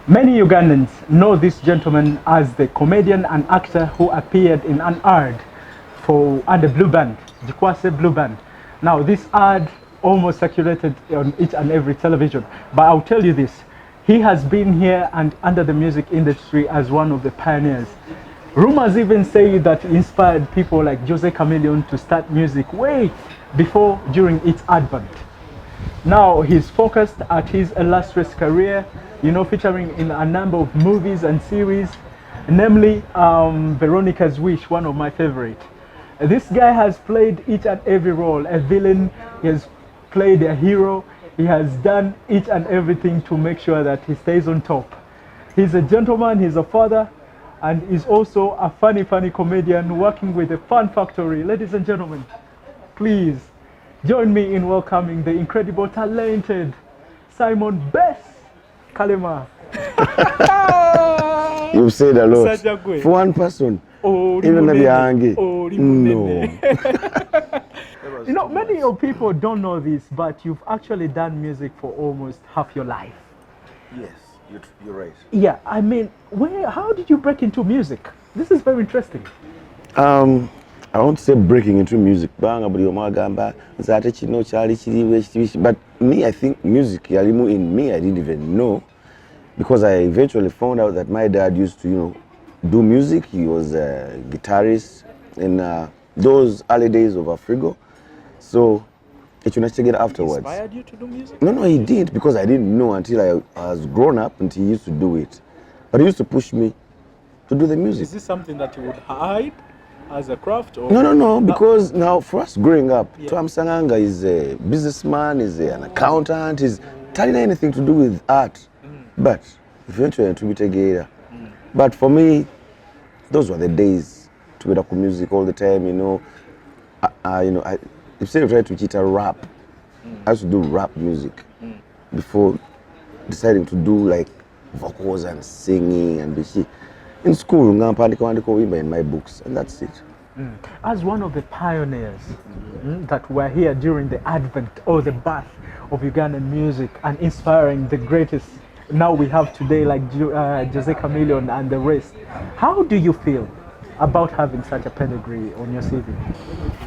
Many Ugandans know this gentleman as the comedian and actor who appeared in an ad for under Blue Band, Jikwase Blue Band. Now, this ad almost circulated on each and every television, but I'll tell you this, he has been here and under the music industry as one of the pioneers. Rumors even say that he inspired people like Jose Chameleon to start music way before during its advent. Now he's focused at his illustrious career, featuring in a number of movies and series, namely Veronica's Wish, one of my favorite. This guy has played each and every role, a villain, he has played a hero, he has done each and everything to make sure that he stays on top. He's a gentleman, he's a father, and is also a funny comedian working with the Fun Factory. Ladies and gentlemen, please join me in welcoming the incredible, talented Simon Bess KALEMA. You've said a lot. For one person, even the Biangi. No. Many of people don't know this, but you've actually done music for almost half your life. Yes. You're right. Yeah, I mean, how did you break into music? This is very interesting. I won't say breaking into music, but me, I think music, in me, I didn't even know, because I eventually found out that my dad used to, do music. He was a guitarist in those early days of Afrigo. So it was get afterwards. He inspired you to do music? No, he didn't, because I didn't know until I was grown up, until he used to do it. But he used to push me to do the music. Is this something that you would hide as a craft? Or No, because now for us growing up, Tom Sanganga is a businessman, is an accountant, is telling anything to do with art. But eventually to be together. But for me, those were the days to be doing music all the time, instead of trying to cheat a rap, I used to do rap music before deciding to do like vocals and singing and be in school. In my books, and that's it. As one of the pioneers that were here during the advent or the birth of Ugandan music and inspiring the greatest now we have today, like Jose Chameleon and the rest, how do you feel about having such a pedigree on your CV?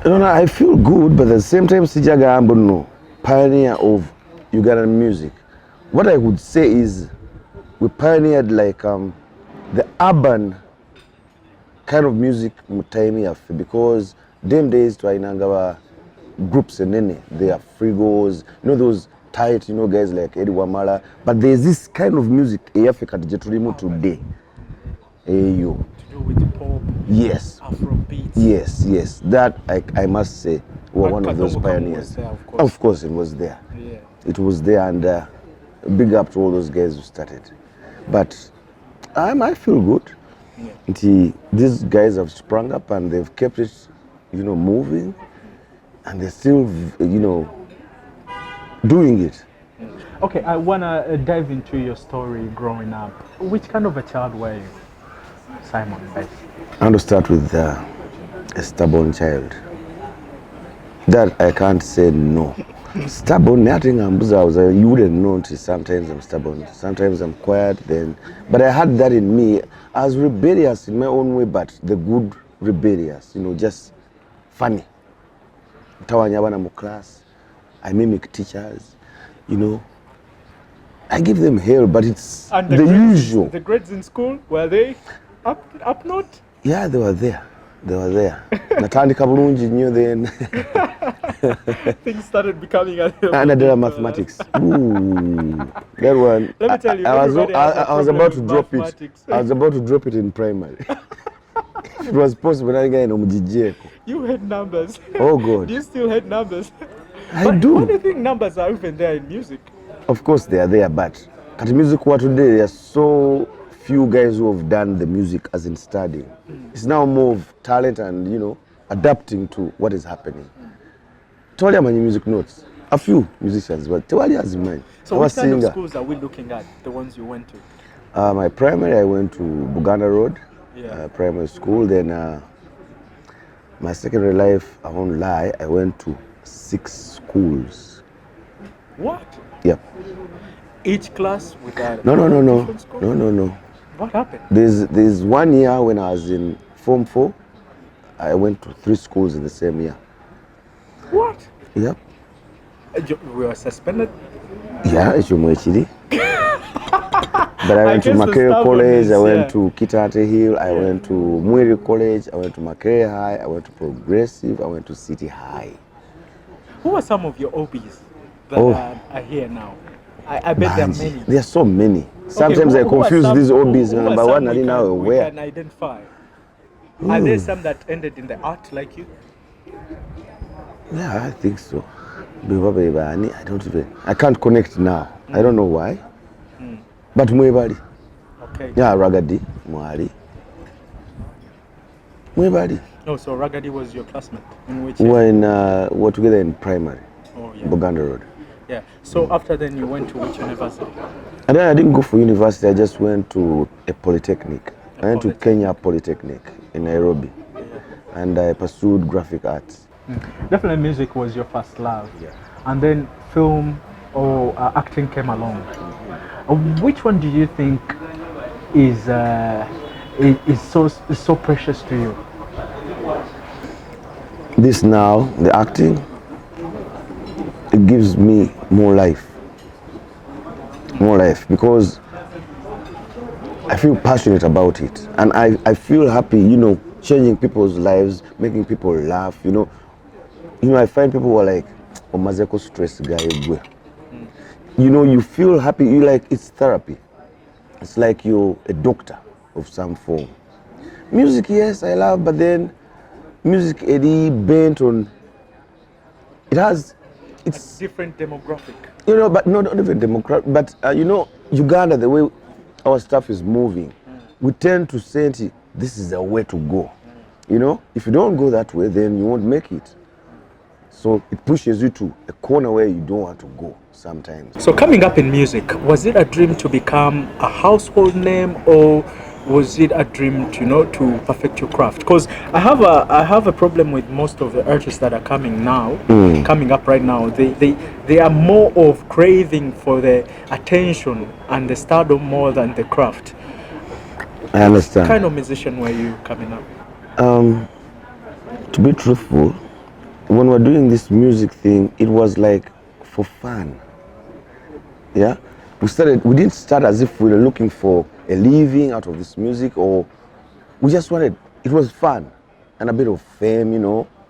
No, I feel good, but at the same time, Sijaga Ambono, pioneer of Ugandan music. What I would say is we pioneered like the urban kind of music because them days to Ainangawa groups and then they are frigos, those tight, guys like Eddie Wamala, but there's this kind of music Africa today. To do with the pop, yes, Afrobeats. Yes, that I must say were one of those pioneers. There, of course it was there. Yeah. It was there, and big up to all those guys who started. But I feel good. Yeah. These guys have sprung up and they've kept it, moving, and they're still, doing it. Okay, I wanna dive into your story growing up. Which kind of a child were you, Simon Bess? I want to start with a stubborn child. That I can't say no. Stubborn, nothing you wouldn't know until sometimes I'm stubborn, sometimes I'm quiet but I had that in me. I was rebellious in my own way, but the good rebellious, just funny. Tawanyabana class, I mimic teachers, I give them hell, but it's and the usual. The grades in school, were they up note? Yeah, they were there. Natandika bulungi nnyo then. Things started becoming a little and I did mathematics. Ooh, that one. Let me tell you, I was about to drop it. I was about to drop it in primary. If it was possible, you had numbers. Oh God. Do you still had numbers? I do. Why do you think numbers are even there in music? Of course they are there, but at music today there are so few guys who have done the music as in studying. It's now more of talent and adapting to what is happening. Totally many music notes. A few musicians, but Tewali has in mind. So what kind of schools are we looking at, the ones you went to? My primary, I went to Buganda Road, primary school. Then my secondary life, I won't lie, I went to 6 schools. What? Yep. each class with a No. different score? No. What happened? There's 1 year when I was in Form 4, I went to 3 schools in the same year. What? Yep. We were suspended? Yeah, it's Umwechiri. But I went to guess the Makerere College, I went stubbornness, to Kitati Hill, I went to Mwiri College, I went to Makerere High, I went to Progressive, I went to City High. Who are some of your hobbies that Oh. are here now? I bet there are Manji, many. there are so many. Sometimes Okay, I who are confuse some- these hobbies. who are Number some one, I didn't know we where. can identify. Are there some that ended in the art like you? Yeah, I think so. I can't connect now. I don't know why. But Mwebali. Okay. Yeah, Ragadi, Mwari. Mwebali. Oh, so Ragadi was your classmate in which We year? were together in primary, Oh, yeah. Buganda Road. Yeah. So after then you went to which university? And then I didn't go for university, I just went to a polytechnic. I went to Kenya Polytechnic in Nairobi. Yeah. And I pursued graphic arts. Definitely music was your first love. Yeah. And then film or acting came along. Which one do you think is so precious to you? This now, the acting, it gives me more life. More life, because I feel passionate about it. And I feel happy, changing people's lives, making people laugh, I find people who are like, Omazeko stress guy. You feel happy, it's therapy. It's like you're a doctor of some form. Music, yes, I love, but then music, Eddie, bent on, it's A different demographic. but not even democratic, but Uganda, the way our stuff is moving, we tend to say this is the way to go. If you don't go that way, then you won't make it. So it pushes you to a corner where you don't want to go sometimes. So coming up in music, was it a dream to become a household name, or was it a dream to perfect your craft? Because I have a problem with most of the artists that are coming up right now. They are more of craving for the attention and the stardom more than the craft. I understand. What kind of musician were you coming up? To be truthful, when we're doing this music thing, it was like for fun. Yeah, we didn't start as if we were looking for a living out of this music, or we just wanted, it was fun and a bit of fame,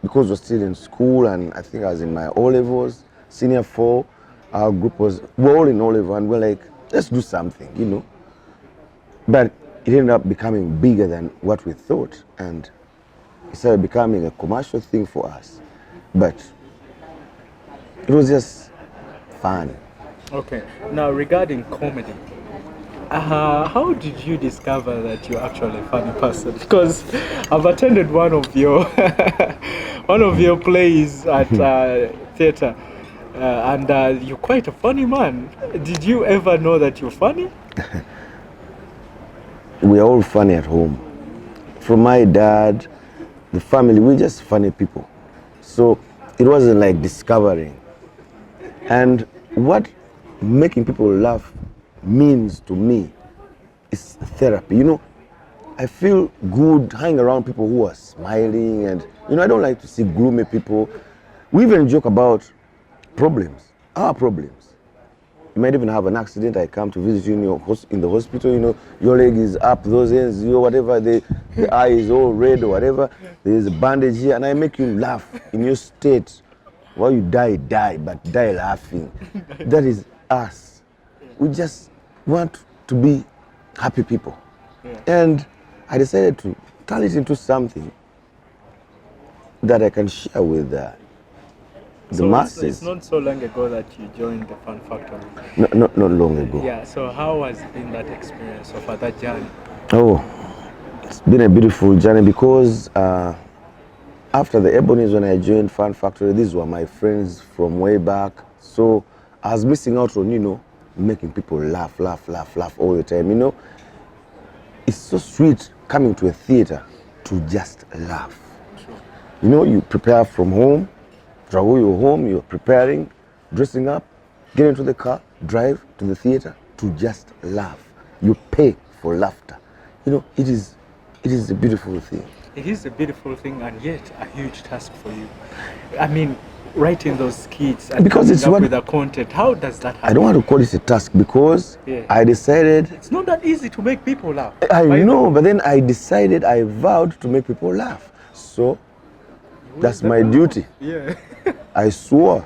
because we're still in school, and I think I was in my O-levels, senior 4, our group we're all in O-level, and we're like, let's do something, But it ended up becoming bigger than what we thought, and it started becoming a commercial thing for us. But it was just fun. Okay. Now regarding comedy, how did you discover that you're actually a funny person? Because I've attended one of your plays at theater, and you're quite a funny man. Did you ever know that you're funny? We're all funny at home. From my dad, the family, we're just funny people. So it wasn't like discovering. And what making people laugh means to me is therapy. I feel good hanging around people who are smiling, and I don't like to see gloomy people. We even joke about problems, our problems. You might even have an accident. I come to visit you in the hospital. Your leg is up, those ends, whatever. The eye is all red or whatever. There is a bandage here, and I make you laugh in your state. While you die, but die laughing. That is us. We just want to be happy people. Yeah. And I decided to turn it into something that I can share with the masses. It's not so long ago that you joined the Fun Factory. Not long ago. Yeah, so how has been that experience of that journey? Oh, it's been a beautiful journey, because after the Ebonies, when I joined Fun Factory, these were my friends from way back. So I was missing out on, making people laugh all the time, It's so sweet coming to a theater to just laugh. Sure. You prepare from home, travel your home, you're preparing, dressing up, get into the car, drive to the theater to just laugh. You pay for laughter. You know, it is a beautiful thing. It is a beautiful thing and yet a huge task for you. I mean, writing those skits and Because coming it's up what- with the content, how does that happen? I don't want to call it a task because Yeah. I decided, It's not that easy to make people laugh. I By the- know, but then I decided, I vowed to make people laugh. So that's my duty. Yeah. I swore.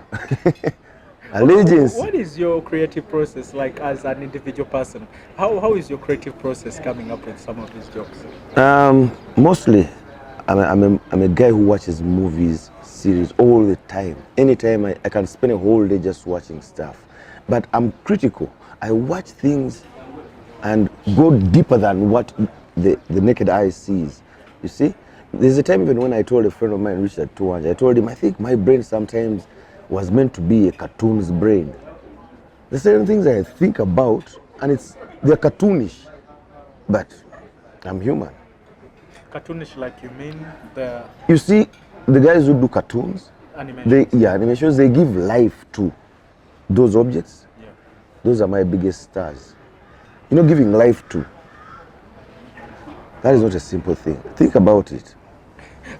Allegiance. What is your creative process like as an individual person? How is your creative process coming up with some of these jokes? Mostly, I'm a guy who watches movies, series all the time. Anytime I can spend a whole day just watching stuff. But I'm critical. I watch things and go deeper than what the naked eye sees. You see? There's a time even when I told a friend of mine, Richard Tuwanja, I told him, I think my brain sometimes was meant to be a cartoon's brain. There's certain things I think about and they're cartoonish, but I'm human. Cartoonish, like you mean the You see, the guys who do cartoons, animation? animations, they give life to those objects. Yeah. Those are my biggest stars. You know, giving life to. That is not a simple thing. Think about it.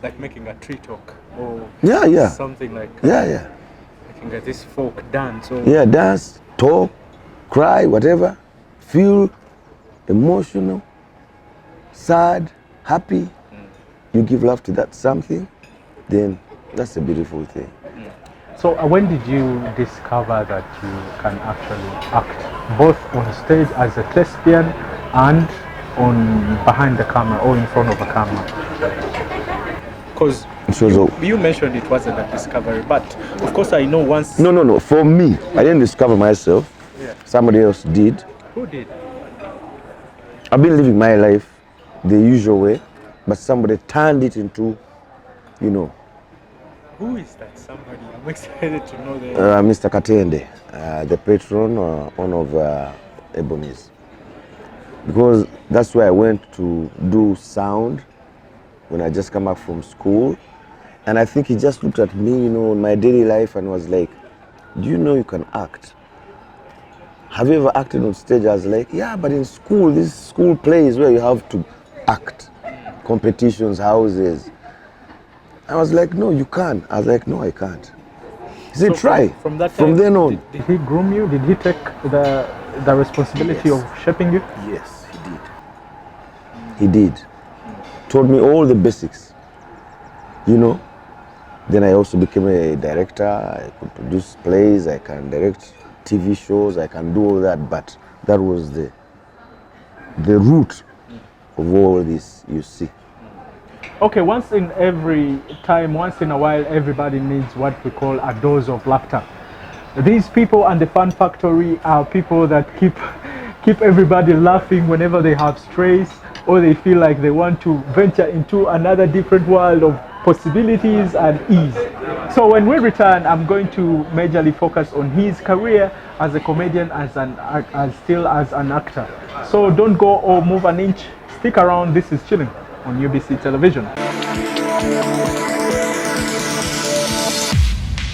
Like making a tree talk or Yeah. something like Yeah. making this folk dance or Yeah, dance, talk, cry, whatever. Feel emotional, sad, happy. You give love to that something, then that's a beautiful thing. So when did you discover that you can actually act both on stage as a thespian and on behind the camera or in front of a camera? Because you mentioned it wasn't a discovery, but of course I know once. No. For me, I didn't discover myself. Yeah. Somebody else did. Who did? I've been living my life the usual way, but somebody turned it into, you know, Who is that somebody? I'm excited to know that. Mr. Katende, the patron one of Ebony's. Because that's where I went to do sound when I just come back from school. And I think he just looked at me, you know, in my daily life and was like, do you know you can act? Have you ever acted on stage? I was like, yeah, but in school, this school plays where you have to act. Competitions, houses. I was like, no, you can't. I was like, no, I can't. He said, try. From that From time, then on. Did he groom you? Did he take the responsibility Yes. of shaping you? Yes, he did. He did. Taught me all the basics. You know? Then I also became a director. I could produce plays. I can direct TV shows. I can do all that. But that was the root of all this you see. Okay, once in a while, everybody needs what we call a dose of laughter. These people and the Fun Factory are people that keep everybody laughing whenever they have stress or they feel like they want to venture into another different world of possibilities and ease. So when we return, I'm going to majorly focus on his career as a comedian, as still as an actor. So don't go or move an inch. Stick around. This is Chilling on UBC Television.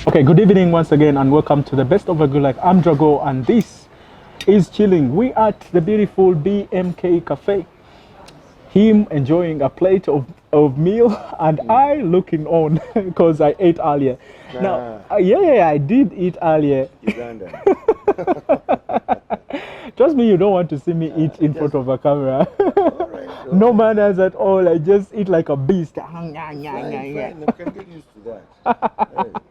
Okay, good evening once again and welcome to the Best of a Good Life. I'm Drago and this is Chilling. We at the beautiful BMK Cafe. Him enjoying a plate of meal and I looking on because I ate earlier. Now, I did eat earlier. Uganda. Trust me, you don't want to see me eat in front of a camera. No manners at all. I just eat like a beast. Fine, I can get used to that.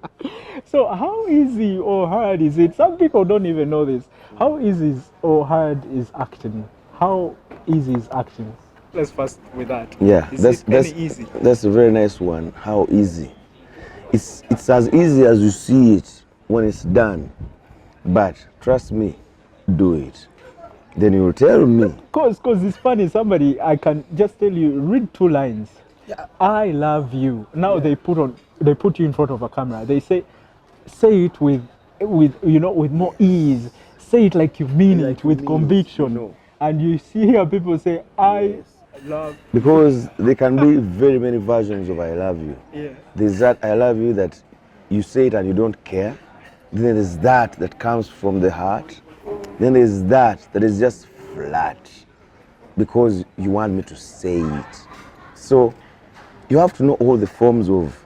So how easy or hard is it? Some people don't even know this. How easy or hard is acting? How easy is acting? Let's first with that. Yeah, Is it easy? That's a very nice one. How easy? It's as easy as you see it when it's done. But trust me, do it. Then you will tell me. Cause it's funny. Somebody, I can just tell you, read 2 lines. Yeah. I love you. Now they put you in front of a camera. They say it with more ease. Say it like you mean it with conviction. No. And you see here people say I love. Because there can be very many versions of I love you. Yeah. There's that I love you that you say it and you don't care. Then there's that comes from the heart. Then there's that is just flat because you want me to say it. So you have to know all the forms of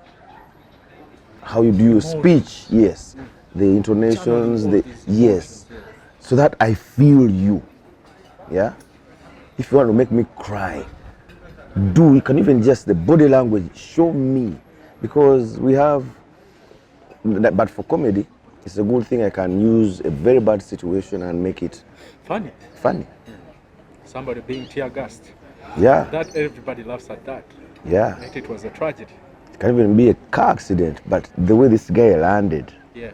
how you do your speech. Yes, the intonations, yes, so that I feel you. Yeah. If you want to make me cry, you can even just the body language show me, because we have that. But for comedy, it's a good thing I can use a very bad situation and make it Funny. Somebody being tear gassed. Yeah. That everybody laughs at that. Yeah. It was a tragedy. It can even be a car accident, but the way this guy landed. Yeah.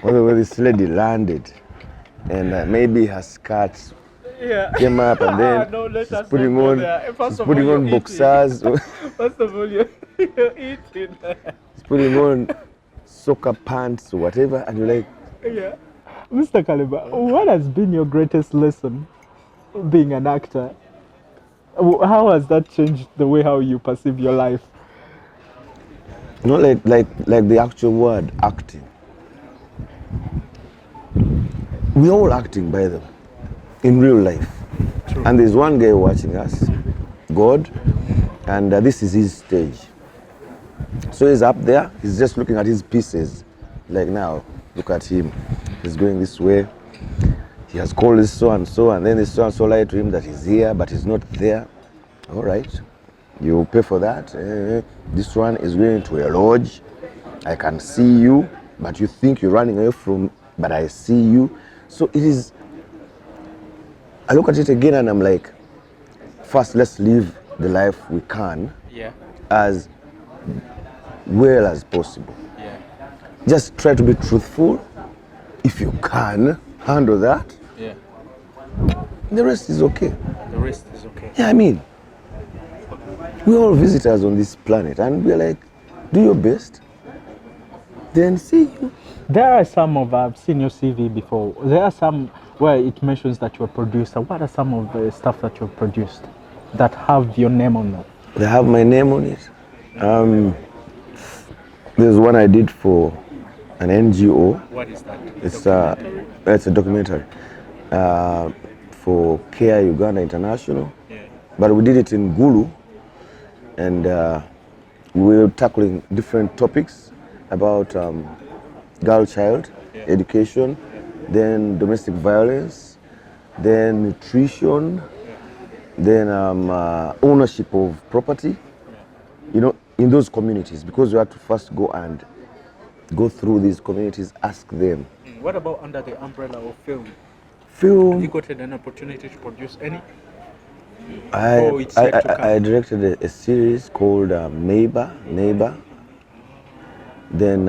Or the way this lady landed, and maybe her skirt came up, and then she's putting on boxers. First of all, you're eating. She's putting on soccer pants or whatever, and you're like, yeah. Mr. KALEMA, what has been your greatest lesson being an actor? How has that changed the way how you perceive your life? You know, like the actual word acting. We're all acting, by the way, in real life. True. And there's one guy watching us, God, and this is his stage. So he's up there, he's just looking at his pieces. Like, now, look at him. He's going this way. He has called this so and so, and then this so and so lied to him that he's here, but he's not there. All right, you pay for that. This one is going to a lodge. I can see you, but you think you're running away from, but I see you. So it is, I look at it again and I'm like, first let's live the life we can, as well as possible. Yeah. Just try to be truthful. If you can handle that, the rest is okay. The rest is okay. Yeah, I mean, we're all visitors on this planet, and we're like, do your best, then see you. There are some of, I've seen your CV before, there are some where it mentions that you're a producer. What are some of the stuff that you've produced that have your name on them? They have my name on it. There's one I did for an NGO. What is that? It's a documentary for Uganda International. Yeah. But we did it in Gulu, and we were tackling different topics about girl child education, then domestic violence, then nutrition, then ownership of property, you know, in those communities, because we had to first go through these communities, ask them. What about under the umbrella of film? Have you gotten an opportunity to produce any? I directed a series called Neighbor. Then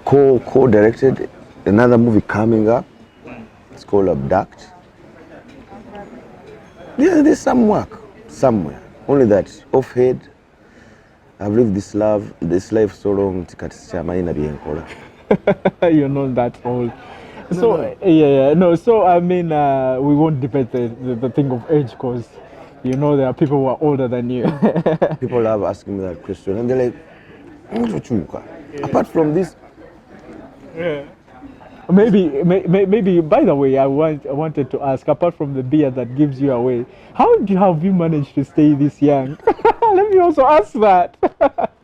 co-directed another movie coming up. It's called Abduct. Yeah, there's some work somewhere. Only that off-head, I've lived this life so long. You're not that old. So no. So I mean, we won't debate the thing of age, because you know there are people who are older than you. People love asking me that question, and they're like, apart from this. Yeah. Maybe. By the way, I wanted to ask. Apart from the beer that gives you away, how have you managed to stay this young? Let me also ask that.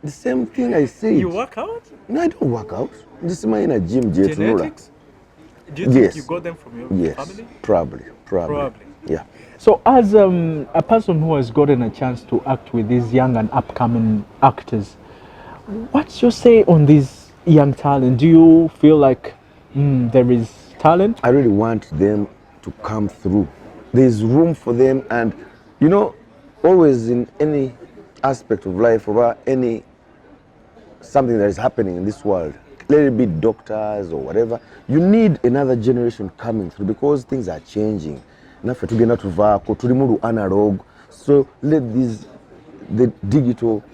The same thing I said. You work out? No, I don't work out. This is my inner gym. Genetics? Do you think you got them from your family? Probably. Yeah. So, as a person who has gotten a chance to act with these young and upcoming actors, what's your say on these young talent? Do you feel like there is talent? I really want them to come through. There's room for them, and you know, always in any aspect of life or something that is happening in this world, let it be doctors or whatever, you need another generation coming through, because things are changing. Analog. So let the digital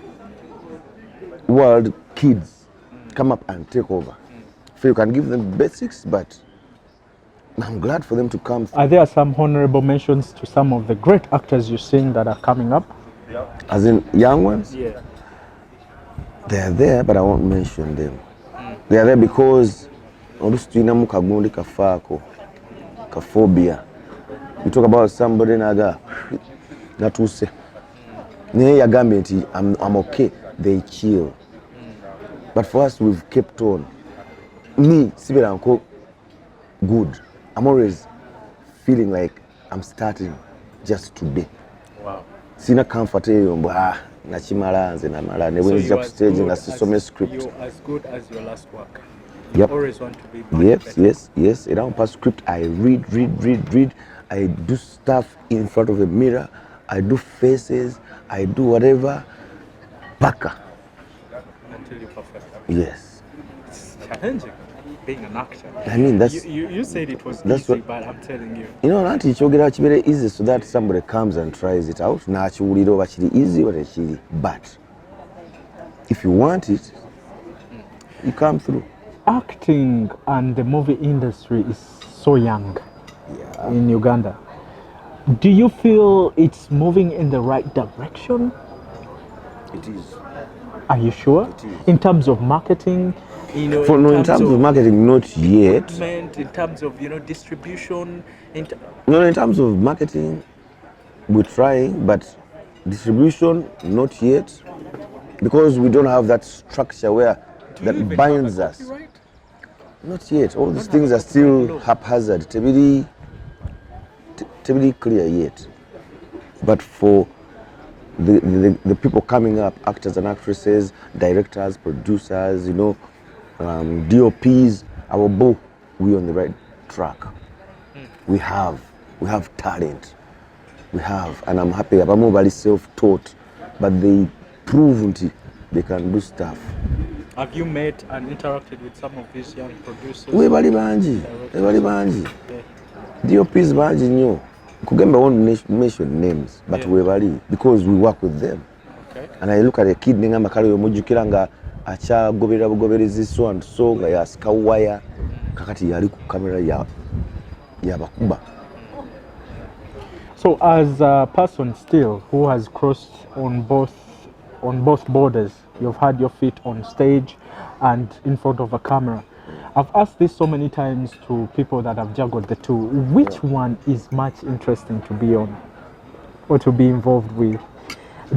world kids come up and take over. So you can give them basics, but I'm glad for them to come through. Are there some honorable mentions to some of the great actors you're seeing that are coming up? As in young ones? Yeah. They're there, but I won't mention them. They are there because oluusi tulinamu kagundi kafaako kaphobia. You talk about somebody naga natuuse naye yagambye nti I'm okay, they chill. But for us we've kept on. Me sibeera nko good. I'm always feeling like I'm starting just today. Wow. Sina comfort eyo mbwa nakimala nze namala ne bwenza ku stage nga sisome script. You're as good as your last work. Yep. Always want to be much better. Yes. Around past script, I read. I do stuff in front of a mirror. I do faces. I do whatever. Baka. Until you perfect. Yes. It's challenging being an actor. I mean, that's You said it was that's easy, what- but I'm telling you. you know, nanti kyogera kibere easy so that somebody comes and tries it out. Nakiwulira oba kiri easy or tekiri. But if you want it, you come through. Acting and the movie industry is so young in Uganda. Do you feel it's moving in the right direction? It is. Are you sure? It is. In terms of marketing, you know, In terms of marketing, not yet. equipment, in terms of, you know, distribution, In terms of marketing, we're trying, but distribution, not yet, because we don't have that structure where that binds us. Copyright? Not yet. All these things are still haphazard. Tebiri clear yet. But for the people coming up, actors and actresses, directors, producers, you know, DOPs, our both, we're on the right track. We have talent. We have, and I'm happy. I'm very self-taught, but they proved they can do stuff. Have you met and interacted with some of these young producers? We bali banji. DOPs banji nnyo. Kugamba won't mention names, but we bali because we work with them. Okay. And I look at a kid nga makalo yomujukira nga acha goberezi so and so nga yasika wire kakati yali ku camera ya bakuba. So as a person still who has crossed on both borders, you've had your feet on stage and in front of a camera. I've asked this so many times to people that have juggled the two. Which one is much interesting to be on or to be involved with?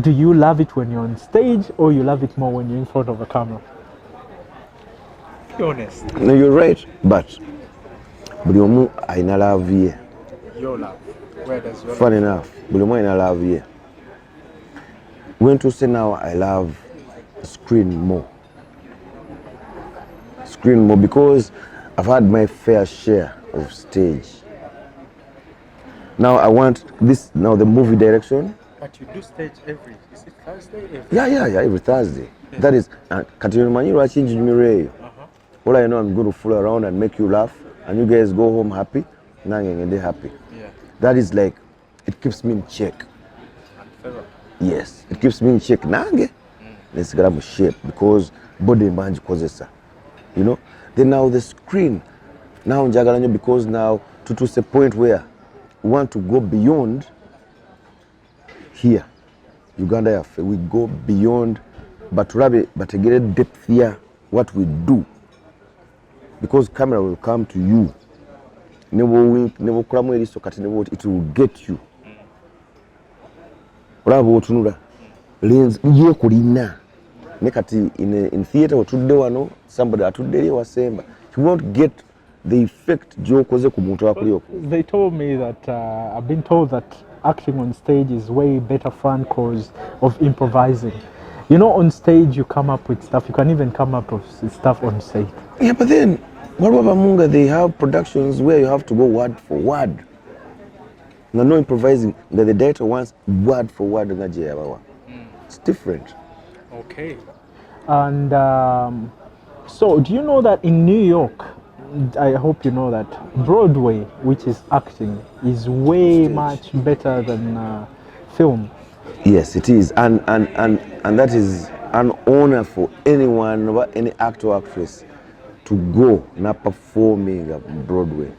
Do you love it when you're on stage or you love it more when you're in front of a camera? Be honest. No, you're right, but buli omu ayina love ye. Your love. Where does your Fun enough, buli omu ayina love ye. When to say now I love screen more because I've had my fair share of stage. Now I want this, now the movie direction. But you do stage is it Thursday? Yeah, every Thursday. Yeah. That is, kati manyi lwaki njinyumirwa eyo. All I know, I'm going to fool around and make you laugh, and you guys go home happy, nange ngende happy. Yeah. That is like, it keeps me in check. And fair. Yes, it keeps me in check. Nange, let's grab a shape because body manji kozesa. You know? Then now the screen, now njagala nyo because now to a point where we want to go beyond here. Uganda yafe, we go beyond, but get depth here, what we do. Because camera will come to you. Never wink, never cram where it will get you. Lens ye kulina nekati in theater otudde wano somebody atudde was saying you won't get the effect jokoze ku muntu akuli. They told me that I've been told that acting on stage is way better fun because of improvising. You know, on stage you come up with stuff. You can even come up with stuff on stage. Yeah, but then what about Munga? They have productions where you have to go word for word. No improvising. The director wants word for word. It's different. Okay. And so, do you know that in New York, I hope you know that Broadway, which is acting, is way much better than film. Yes, it is, and that is an honor for anyone, any actor or actress, to go now performing at Broadway.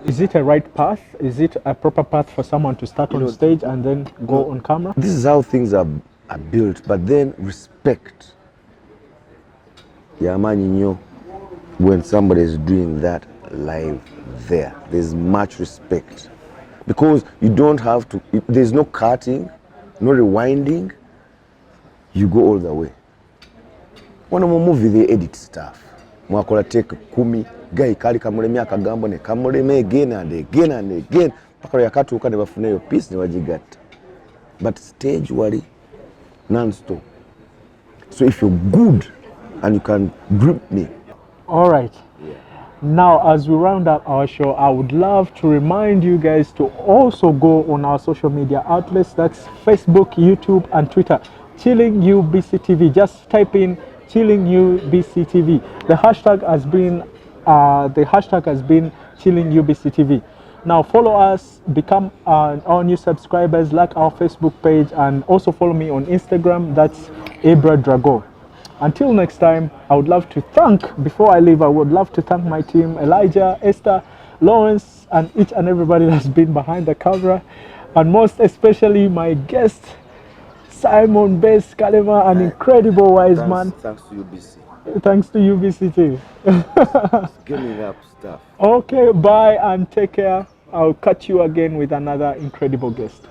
Is it a right path? Is it a proper path for someone to start on stage and then go on camera? This is how things are built, but then respect. Yamanyi nyo. when somebody is doing that live there. There's much respect because you don't have to, there's no cutting, no rewinding, you go all the way. One of my movie they edit stuff. Mwakola take kumi, guy kali kamuleme akagambo ne kamuleme again and again and again. Pakalo yakatuuka ne bafuna yo piece ne wajigatta. But stage wali non-stop. So if you're good and you can grip me. All right. Now, as we round up our show, I would love to remind you guys to also go on our social media outlets. That's Facebook, YouTube, and Twitter. Chilling UBCTV. Just type in Chilling UBCTV. The hashtag has been Chilling UBCTV. Now follow us, become our new subscribers, like our Facebook page, and also follow me on Instagram. That's Abra Drago. Until next time, I would love to thank, before I leave, I would love to thank my team, Elijah, Esther, Lawrence, and each and everybody that's been behind the camera, and most especially my guest, Simon Best KALEMA, an incredible wise man. Thanks to UBC. Thanks to UBC too. Giving up stuff. Okay, bye and take care. I'll catch you again with another incredible guest.